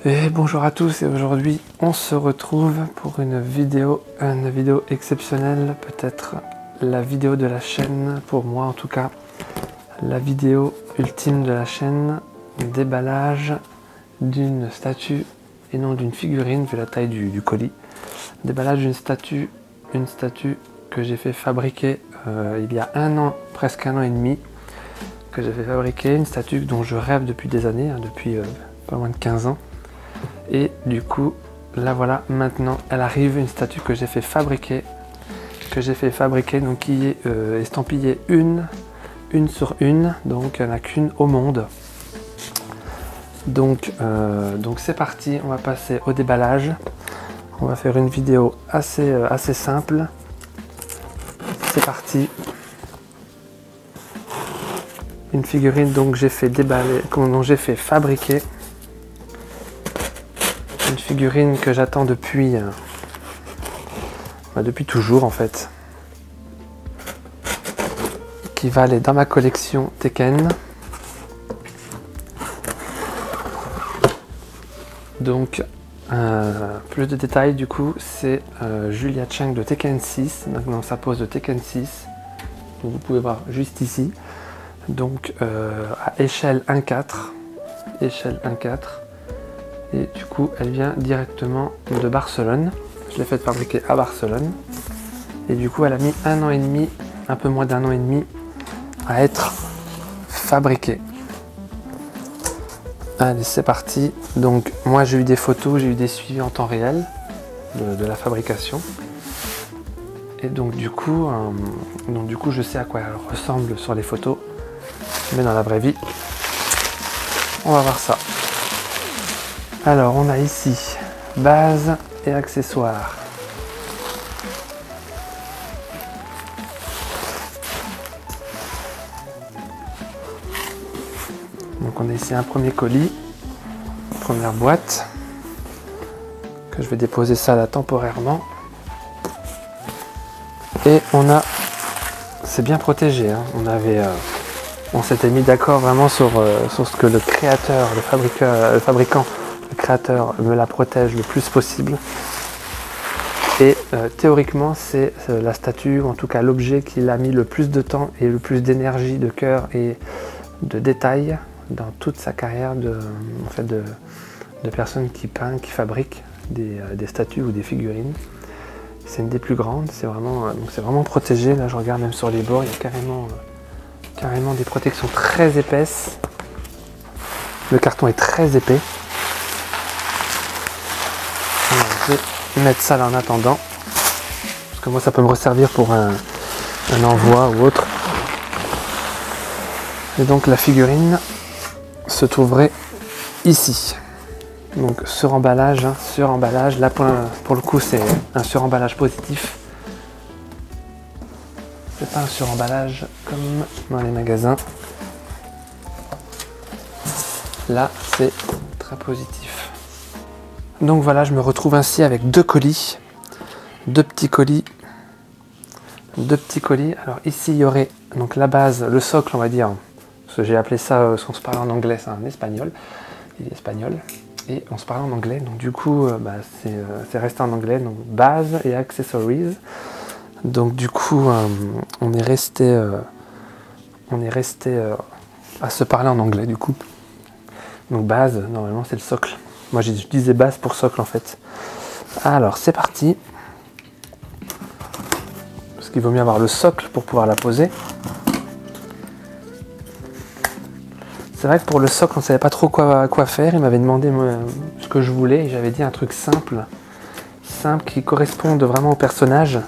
Et bonjour à tous, et aujourd'hui on se retrouve pour une vidéo exceptionnelle, peut-être la vidéo de la chaîne, pour moi en tout cas, la vidéo ultime de la chaîne, déballage d'une statue et non d'une figurine vu la taille du colis, déballage d'une statue, une statue que j'ai fait fabriquer il y a un an, presque un an et demi, que j'ai fait fabriquer, une statue dont je rêve depuis des années, depuis pas loin de 15 ans. Et du coup, là voilà, maintenant elle arrive, une statue que j'ai fait fabriquer, donc qui est estampillée une sur une, donc il n'y en a qu'une au monde. Donc c'est parti, on va passer au déballage. On va faire une vidéo assez simple. C'est parti. Une figurine donc j'ai fait déballer, dont j'ai fait fabriquer. Une figurine que j'attends depuis toujours en fait, qui va aller dans ma collection Tekken. Donc plus de détails, du coup c'est Julia Cheng de Tekken 6, donc dans sa pose de Tekken 6, donc vous pouvez voir juste ici, donc à échelle 1/4, et du coup elle vient directement de Barcelone. Je l'ai fait fabriquer à Barcelone et du coup elle a mis un an et demi, un peu moins d'un an et demi à être fabriquée. Allez, c'est parti. Donc moi j'ai eu des photos, j'ai eu des suivis en temps réel de la fabrication, et donc du coup je sais à quoi elle ressemble sur les photos, mais dans la vraie vie on va voir ça. Alors on a ici base et accessoires. Donc on a ici un premier colis, première boîte, que je vais déposer ça là temporairement. Et on a, c'est bien protégé, hein. On s'était mis d'accord vraiment sur ce que le créateur, le créateur me la protège le plus possible. Et théoriquement c'est la statue, ou en tout cas l'objet qui a mis le plus de temps et le plus d'énergie, de cœur et de détails dans toute sa carrière de personnes qui peignent, qui fabriquent des statues ou des figurines. C'est une des plus grandes, c'est vraiment protégé. Là je regarde même sur les bords, il y a carrément des protections très épaisses. Le carton est très épais. Alors, je vais mettre ça là en attendant, parce que moi ça peut me resservir pour un envoi ou autre. Et donc la figurine se trouverait ici. Donc suremballage, là pour le coup c'est un suremballage positif. C'est pas un suremballage comme dans les magasins. Là c'est très positif. Donc voilà, je me retrouve ainsi avec deux petits colis. Alors ici il y aurait donc la base, le socle on va dire, parce que j'ai appelé ça, si on se parle en anglais, c'est un espagnol, il est espagnol, et on se parle en anglais, donc du coup c'est resté en anglais, donc base et accessories. Donc du coup on est resté à se parler en anglais du coup. Donc base, normalement c'est le socle. Moi je disais base pour socle en fait. Alors c'est parti. Parce qu'il vaut mieux avoir le socle pour pouvoir la poser. C'est vrai que pour le socle on ne savait pas trop quoi faire. Il m'avait demandé ce que je voulais et j'avais dit un truc simple qui corresponde vraiment au personnage.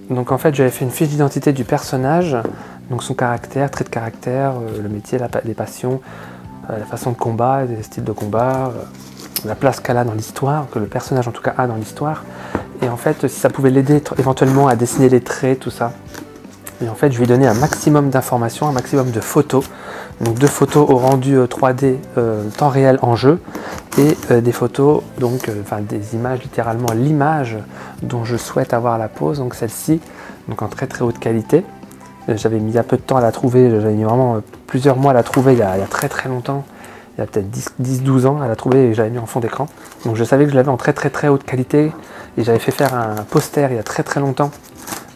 Donc en fait j'avais fait une fiche d'identité du personnage, donc son caractère, traits de caractère, le métier, les passions, la façon de combat, les styles de combat, la place qu'elle a dans l'histoire, que le personnage en tout cas a dans l'histoire. Et en fait si ça pouvait l'aider éventuellement à dessiner les traits, tout ça. Et en fait je lui ai donné un maximum d'informations, un maximum de photos. Donc 2 photos au rendu 3D temps réel en jeu, et des photos, donc des images, littéralement l'image dont je souhaite avoir la pose, donc celle-ci, donc en très haute qualité. J'avais mis un peu de temps à la trouver, j'avais mis vraiment plusieurs mois à la trouver il y a très longtemps, il y a peut-être 10-12 ans, elle a trouvé et j'avais mis en fond d'écran. Donc je savais que je l'avais en très haute qualité et j'avais fait faire un poster il y a très longtemps.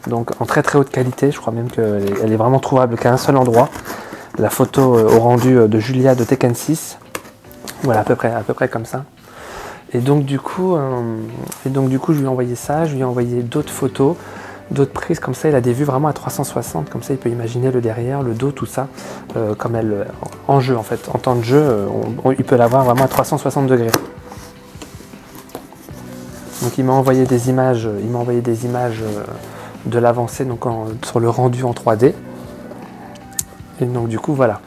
Donc en très haute qualité, je crois même qu'elle est vraiment trouvable qu'à un seul endroit. La photo au rendu de Julia de Tekken 6. Voilà, à peu près comme ça. Et donc du coup, je lui ai envoyé ça, je lui ai envoyé d'autres photos, d'autres prises, comme ça il a des vues vraiment à 360, comme ça il peut imaginer le derrière, le dos, tout ça, comme elle, en jeu en fait, en temps de jeu, il peut l'avoir vraiment à 360 degrés. Donc il m'a envoyé des images, de l'avancée donc sur le rendu en 3D. Et donc du coup voilà.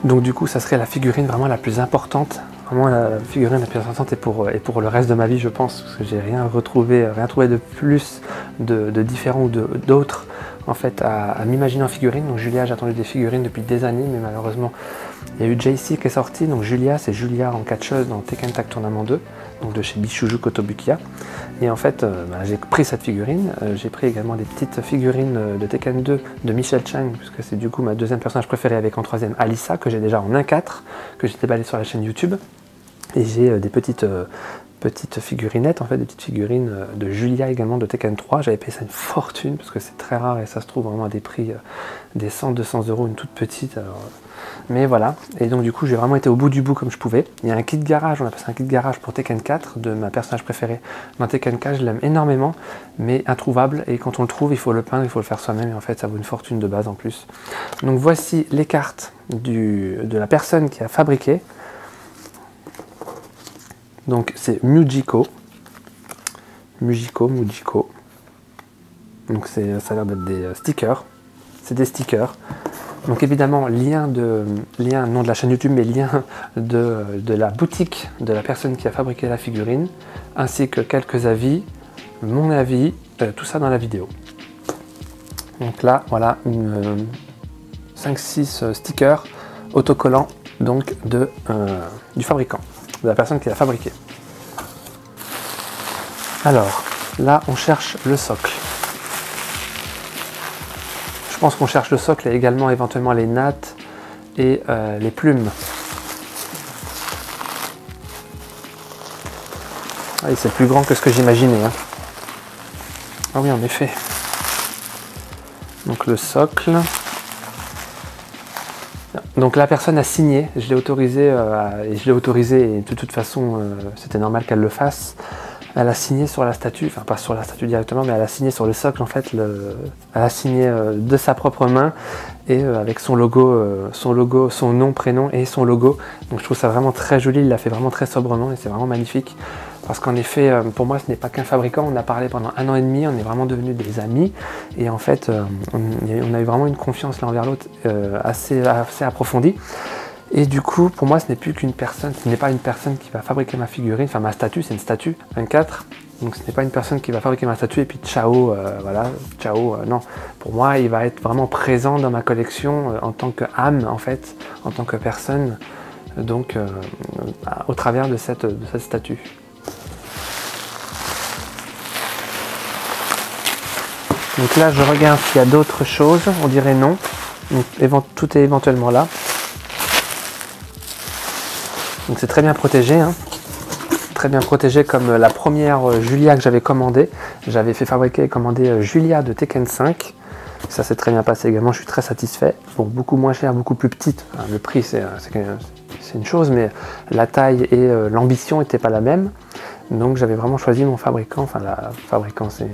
Donc du coup ça serait la figurine vraiment la plus importante. Vraiment la figurine la plus importante et pour le reste de ma vie je pense, parce que j'ai rien trouvé de plus de différent ou d'autre en fait à m'imaginer en figurine. Donc Julia, j'ai attendu des figurines depuis des années, mais malheureusement il y a eu JC qui est sorti. Donc Julia, c'est Julia en catcheuse dans Tekken Tag Tournament 2, donc de chez Bishuju Kotobukiya. Et en fait j'ai pris cette figurine, j'ai pris également des petites figurines de Tekken 2 de Michel Chang, puisque c'est du coup ma deuxième personnage préféré, avec en troisième Alissa, que j'ai déjà en 1/4, que j'ai déballé sur la chaîne YouTube. Et j'ai des petites figurinettes, en fait, des petites figurines de Julia également de Tekken 3. J'avais payé ça une fortune parce que c'est très rare et ça se trouve vraiment à des prix des 100-200 €, une toute petite. Alors, mais voilà, et donc du coup j'ai vraiment été au bout du bout comme je pouvais. Il y a un kit garage, on appelle ça un kit garage pour Tekken 4 de ma personnage préférée. Dans Tekken 4, je l'aime énormément, mais introuvable. Et quand on le trouve, il faut le peindre, il faut le faire soi-même. Et en fait, ça vaut une fortune de base en plus. Donc voici les cartes de la personne qui a fabriqué. Donc c'est Mujiko. Donc ça a l'air d'être des stickers. C'est des stickers. Donc évidemment, nom de la chaîne YouTube, mais lien de la boutique de la personne qui a fabriqué la figurine, ainsi que quelques avis, mon avis, tout ça dans la vidéo. Donc là, voilà, 5-6 stickers autocollants donc du fabricant, de la personne qui l'a fabriqué. Alors, là, on cherche le socle. Je pense qu'on cherche le socle et également éventuellement les nattes et les plumes. Ah, c'est plus grand que ce que j'imaginais. Hein. Ah oui, en effet. Donc le socle. Donc la personne a signé, je l'ai autorisé et de toute façon c'était normal qu'elle le fasse. Elle a signé sur la statue, enfin pas sur la statue directement, mais elle a signé sur le socle en fait, elle a signé de sa propre main et avec son logo, son nom, prénom et son logo. Donc je trouve ça vraiment très joli, il l'a fait vraiment très sobrement et c'est vraiment magnifique. Parce qu'en effet, pour moi, ce n'est pas qu'un fabricant, on a parlé pendant 1 an et demi, on est vraiment devenus des amis. Et en fait, on a eu vraiment une confiance l'un envers l'autre assez approfondie. Et du coup, pour moi, ce n'est plus qu'une personne, ce n'est pas une personne qui va fabriquer ma figurine, enfin ma statue, c'est une statue, un 4. Donc ce n'est pas une personne qui va fabriquer ma statue et puis ciao, voilà, ciao, non. Pour moi, il va être vraiment présent dans ma collection en tant qu'âme, en fait, en tant que personne, donc au travers de cette statue. Donc là, je regarde s'il y a d'autres choses, on dirait non. Donc tout est éventuellement là. Donc c'est très bien protégé, hein. Très bien protégé comme la première Julia que j'avais commandée. J'avais fait fabriquer et commander Julia de Tekken 5. Ça s'est très bien passé également, je suis très satisfait. Bon, beaucoup moins cher, beaucoup plus petite. Enfin, le prix c'est une chose, mais la taille et l'ambition n'étaient pas la même. Donc j'avais vraiment choisi mon fabricant, enfin la fabricant c'est...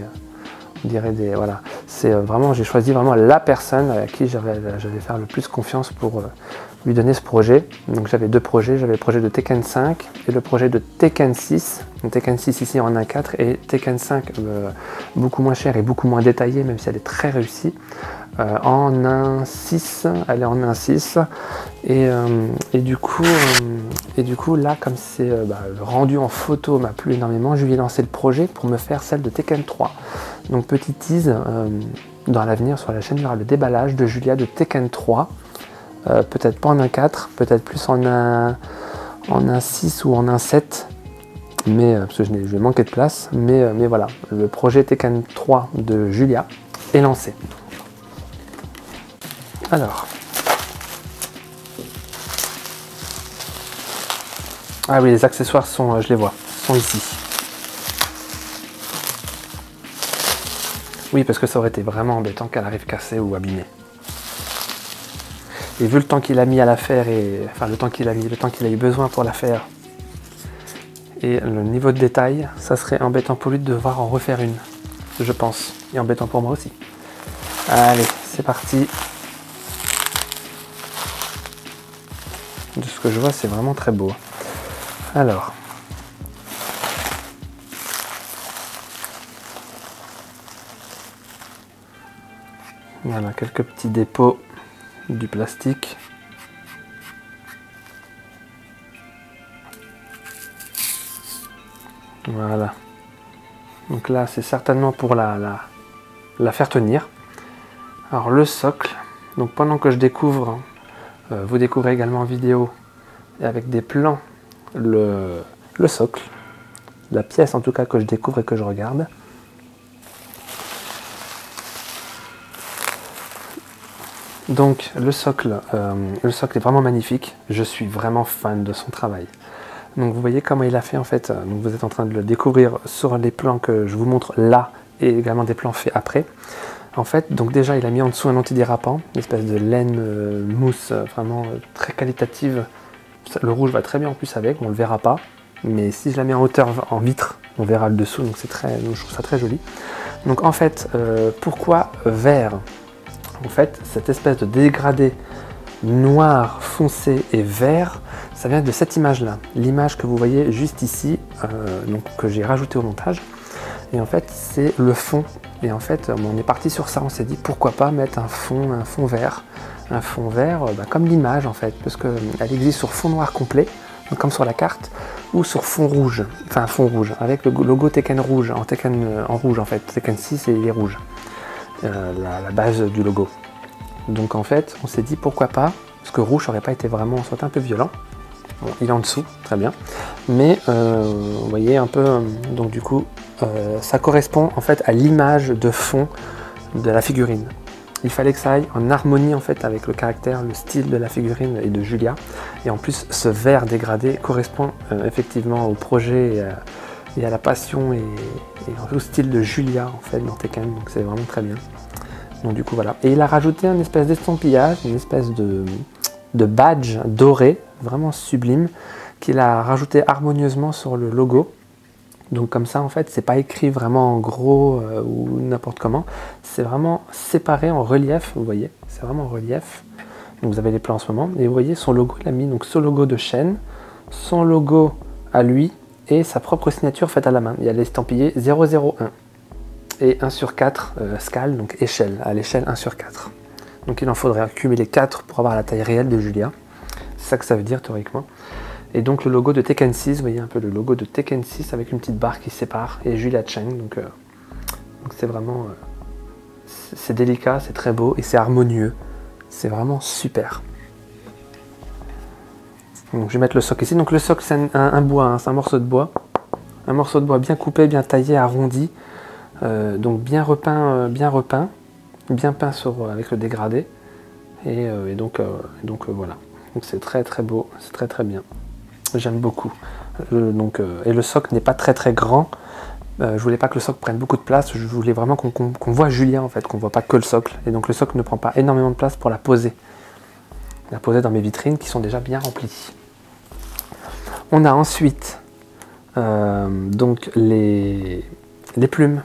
on dirait des... Voilà. C'est vraiment, j'ai choisi vraiment la personne à qui j'allais faire le plus confiance pour lui donner ce projet. Donc j'avais deux projets, j'avais le projet de Tekken 5 et le projet de Tekken 6. Donc Tekken 6 ici en 1/4 et Tekken 5 beaucoup moins cher et beaucoup moins détaillé, même si elle est très réussie. En 1/6, elle est en 1/6 et du coup là, comme c'est le rendu en photo m'a plu énormément, je lui ai lancé le projet pour me faire celle de Tekken 3. Donc petit tease dans l'avenir sur la chaîne, il y aura le déballage de Julia de Tekken 3, peut-être pas en 1/4, peut-être plus en 1/6 ou en 1/7, mais parce que je vais manquer de place, mais voilà, le projet Tekken 3 de Julia est lancé. Alors, Ah oui, les accessoires sont, je les vois, sont ici. Oui, parce que ça aurait été vraiment embêtant qu'elle arrive cassée ou abîmée. Et vu le temps qu'il a mis à la faire, enfin le temps qu'il a eu besoin pour la faire, et le niveau de détail, ça serait embêtant pour lui de devoir en refaire une, je pense. Et embêtant pour moi aussi. Allez, c'est parti. De ce que je vois, c'est vraiment très beau. Alors. Voilà, quelques petits dépôts du plastique. Voilà. Donc là, c'est certainement pour la faire tenir. Alors le socle, donc pendant que je découvre, vous découvrez également en vidéo et avec des plans le socle, la pièce en tout cas que je découvre et que je regarde. Donc le socle est vraiment magnifique, je suis vraiment fan de son travail. Donc vous voyez comment il a fait en fait, donc vous êtes en train de le découvrir sur les plans que je vous montre là et également des plans faits après. En fait, donc déjà il a mis en dessous un antidérapant, une espèce de laine mousse vraiment très qualitative. Le rouge va très bien en plus avec, on le verra pas, mais si je la mets en hauteur en vitre, on verra le dessous, donc je trouve ça très joli. Donc en fait, pourquoi vert? En fait, cette espèce de dégradé noir, foncé et vert, ça vient de cette image-là. L'image que vous voyez juste ici, donc, que j'ai rajouté au montage. Et en fait, c'est le fond. Et en fait, on est parti sur ça. On s'est dit, pourquoi pas mettre un fond vert. Un fond vert, comme l'image en fait, parce qu'elle existe sur fond noir complet, donc comme sur la carte, ou sur fond rouge. Enfin, fond rouge, avec le logo Tekken rouge, en rouge en fait. Tekken 6 et il est rouge. La base du logo. Donc en fait, on s'est dit pourquoi pas, parce que rouge n'aurait pas été vraiment, soit un peu violent. Bon, il est en dessous, très bien. Mais vous voyez un peu, donc du coup, ça correspond en fait à l'image de fond de la figurine. Il fallait que ça aille en harmonie en fait avec le caractère, le style de la figurine et de Julia. Et en plus, ce vert dégradé correspond effectivement au projet et à la passion et au style de Julia en fait dans Tekken. Donc c'est vraiment très bien. Donc du coup voilà. Et il a rajouté un espèce d'estampillage, une espèce de badge doré, vraiment sublime, qu'il a rajouté harmonieusement sur le logo. Donc comme ça en fait, c'est pas écrit vraiment en gros ou n'importe comment, c'est vraiment séparé en relief, vous voyez, c'est vraiment en relief. Donc vous avez les plans en ce moment, et vous voyez son logo, il a mis donc ce logo de chaîne, son logo à lui, et sa propre signature faite à la main. Il y a l'estampillé 001 et 1/4 scale, donc échelle, à l'échelle 1/4. Donc il en faudrait accumuler 4 pour avoir la taille réelle de Julia. C'est ça que ça veut dire théoriquement. Et donc le logo de Tekken 6, vous voyez un peu le logo de Tekken 6 avec une petite barre qui sépare, et Julia Cheng. Donc c'est vraiment, c'est délicat, c'est très beau et c'est harmonieux. C'est vraiment super. Donc je vais mettre le socle ici. Donc le socle c'est un bois, hein, c'est un morceau de bois. Un morceau de bois bien coupé, bien taillé, arrondi. Donc bien repeint, bien peint avec le dégradé. Et donc voilà. Donc c'est très très beau, c'est très très bien. J'aime beaucoup. Et le socle n'est pas très très grand. Je voulais pas que le socle prenne beaucoup de place. Je voulais vraiment qu'on voit Julia en fait, qu'on voit pas que le socle. Et donc le socle ne prend pas énormément de place pour la poser. La poser dans mes vitrines qui sont déjà bien remplies. On a ensuite donc les plumes.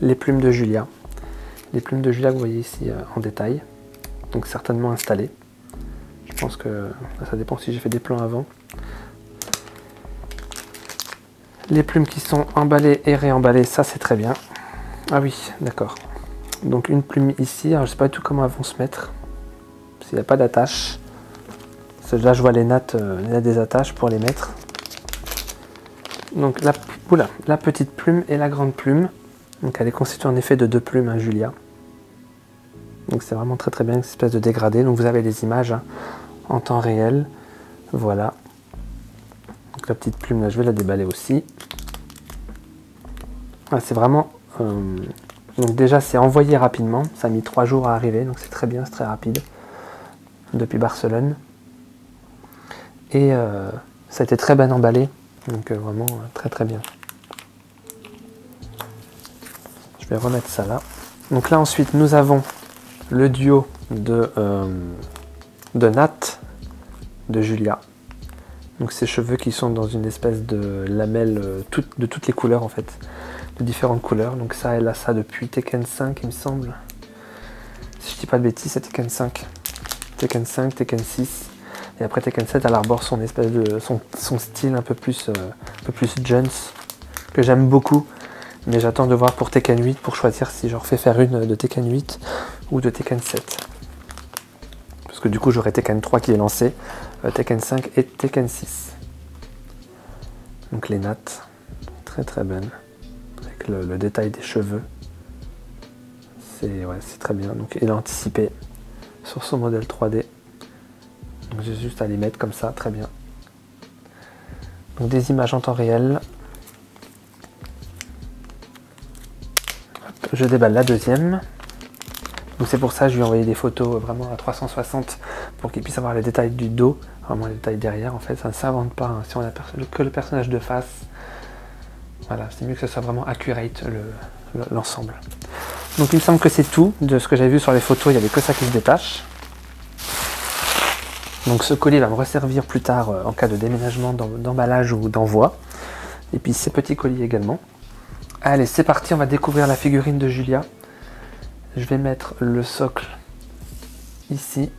Les plumes de Julia. Les plumes de Julia que vous voyez ici en détail. Donc certainement installées. Je pense que ça dépend si j'ai fait des plans avant. Les plumes qui sont emballées et réemballées, ça c'est très bien. Ah oui, d'accord. Donc une plume ici, alors je sais pas du tout comment elles vont se mettre. S'il n'y a pas d'attache. Là je vois les nattes des attaches pour les mettre. Donc la petite plume et la grande plume. Donc elle est constituée en effet de 2 plumes, hein, Julia. Donc c'est vraiment très très bien, une espèce de dégradé. Donc vous avez les images hein, en temps réel. Voilà. Donc la petite plume là, je vais la déballer aussi. Ah, c'est vraiment... donc déjà c'est envoyé rapidement. Ça a mis 3 jours à arriver, donc c'est très bien, c'est très rapide. Depuis Barcelone. Et Ça a été très bien emballé, donc vraiment très très bien. Je vais remettre ça là. Donc là ensuite nous avons le duo de Nat de Julia. Donc ces cheveux qui sont dans une espèce de lamelle de toutes les couleurs en fait, de différentes couleurs. Donc ça, elle a ça depuis Tekken 5 il me semble. Si je dis pas de bêtises, c'est Tekken 5. Tekken 5, Tekken 6. Et après Tekken 7, elle arbore son espèce de son style un peu plus Jones, que j'aime beaucoup. Mais j'attends de voir pour Tekken 8 pour choisir si je refais faire une de Tekken 8 ou de Tekken 7. Parce que du coup j'aurai Tekken 3 qui est lancé, Tekken 5 et Tekken 6. Donc les nattes, très très belles, avec le détail des cheveux. C'est très bien. Donc il a anticipé sur son modèle 3D. Donc j'ai juste à les mettre comme ça, très bien. Donc des images en temps réel. Hop, je déballe la deuxième. Donc c'est pour ça que je lui ai envoyé des photos vraiment à 360 pour qu'il puisse avoir les détails du dos, vraiment les détails derrière en fait, ça ne s'invente pas, hein. Si on a que le personnage de face, voilà, c'est mieux que ce soit vraiment accurate l'ensemble. Donc il me semble que c'est tout de ce que j'avais vu sur les photos, il n'y avait que ça qui se détache. Donc ce colis va me resservir plus tard en cas de déménagement, d'emballage ou d'envoi. Et puis ces petits colis également. Allez, c'est parti, on va découvrir la figurine de Julia. Je vais mettre le socle ici.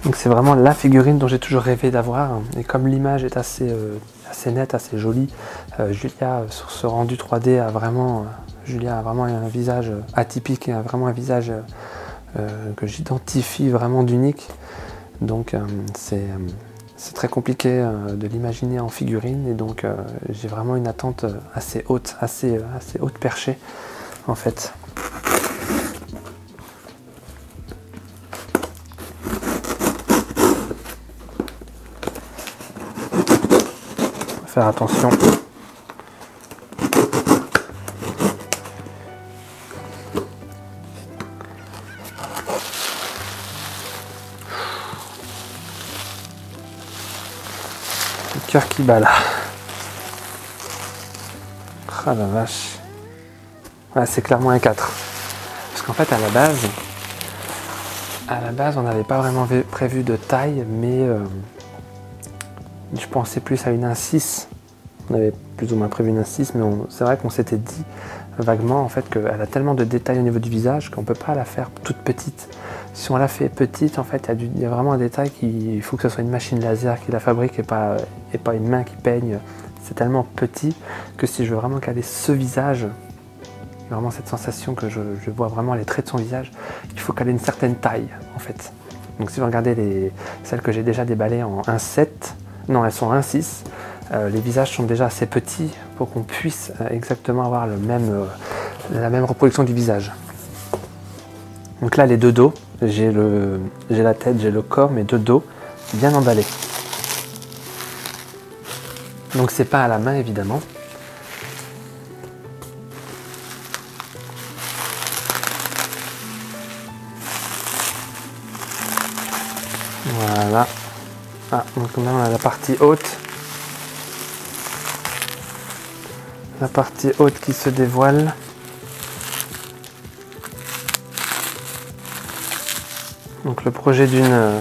Donc c'est vraiment la figurine dont j'ai toujours rêvé d'avoir. Et comme l'image est assez nette, assez jolie, Julia sur ce rendu 3D Julia a vraiment un visage atypique et vraiment un visage que j'identifie vraiment d'unique. Donc c'est très compliqué de l'imaginer en figurine et donc j'ai vraiment une attente assez haute, assez haute perchée en fait. Faire attention. Le cœur qui bat là. Ah la vache. Ouais, c'est clairement un 4. Parce qu'en fait à la base on n'avait pas vraiment prévu de taille, mais je pensais plus à une 1,6. On avait plus ou moins prévu une 1,6, mais c'est vrai qu'on s'était dit vaguement en fait qu'elle a tellement de détails au niveau du visage qu'on ne peut pas la faire toute petite. Si on la fait petite, en fait, il y a vraiment un détail il faut que ce soit une machine laser qui la fabrique et pas une main qui peigne. C'est tellement petit que si je veux vraiment caler ce visage, vraiment cette sensation que je vois vraiment les traits de son visage, il faut caler une certaine taille en fait. Donc si vous regardez celles que j'ai déjà déballées en 1,7, non elles sont en 1,6, les visages sont déjà assez petits pour qu'on puisse exactement avoir la même reproduction du visage. Donc là les deux dos, j'ai la tête, j'ai le corps, mais deux dos bien emballés. Donc c'est pas à la main évidemment. Voilà. Ah, donc là on a la partie haute. La partie haute qui se dévoile. Donc le projet d'une,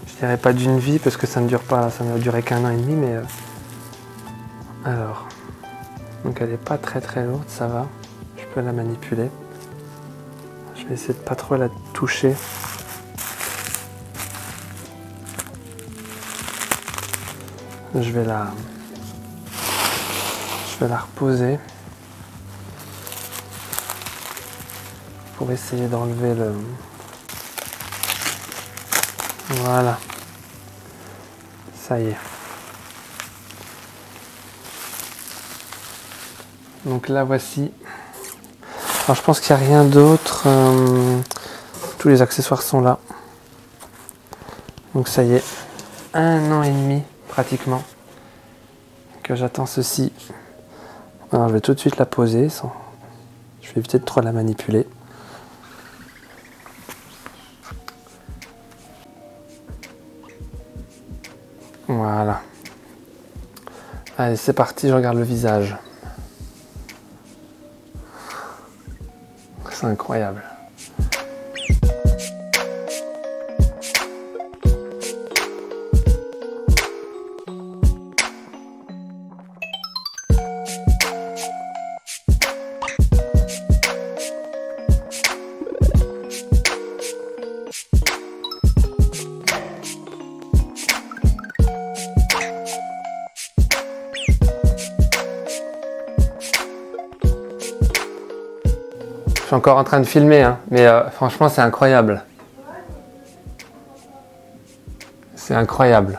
je dirais pas d'une vie parce que ça ne dure pas, ça n'a duré qu'1 an et demi, mais alors, donc elle est pas très très lourde, ça va, je peux la manipuler. Je vais essayer de pas trop la toucher. Je vais la reposer pour essayer d'enlever le... Voilà, ça y est. Donc là voici. Alors je pense qu'il n'y a rien d'autre. Tous les accessoires sont là. Donc ça y est, 1 an et demi pratiquement que j'attends ceci. Alors je vais tout de suite la poser. Je vais éviter de trop la manipuler. Allez, c'est parti, je regarde le visage. C'est incroyable. Je suis encore en train de filmer, hein, mais franchement c'est incroyable. C'est incroyable.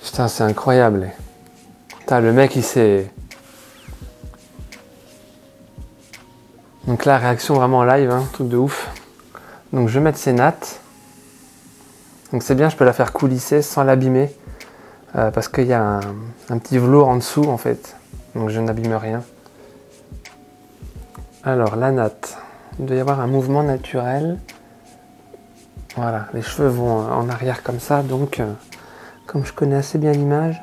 Putain, c'est incroyable. Putain, le mec il s'est... Donc là, réaction vraiment en live, hein, truc de ouf. Donc je vais mettre ces nattes. Donc c'est bien, je peux la faire coulisser sans l'abîmer. Parce qu'il y a un petit velours en dessous en fait, donc je n'abîme rien. Alors la natte, il doit y avoir un mouvement naturel. Voilà, les cheveux vont en arrière comme ça, donc comme je connais assez bien l'image,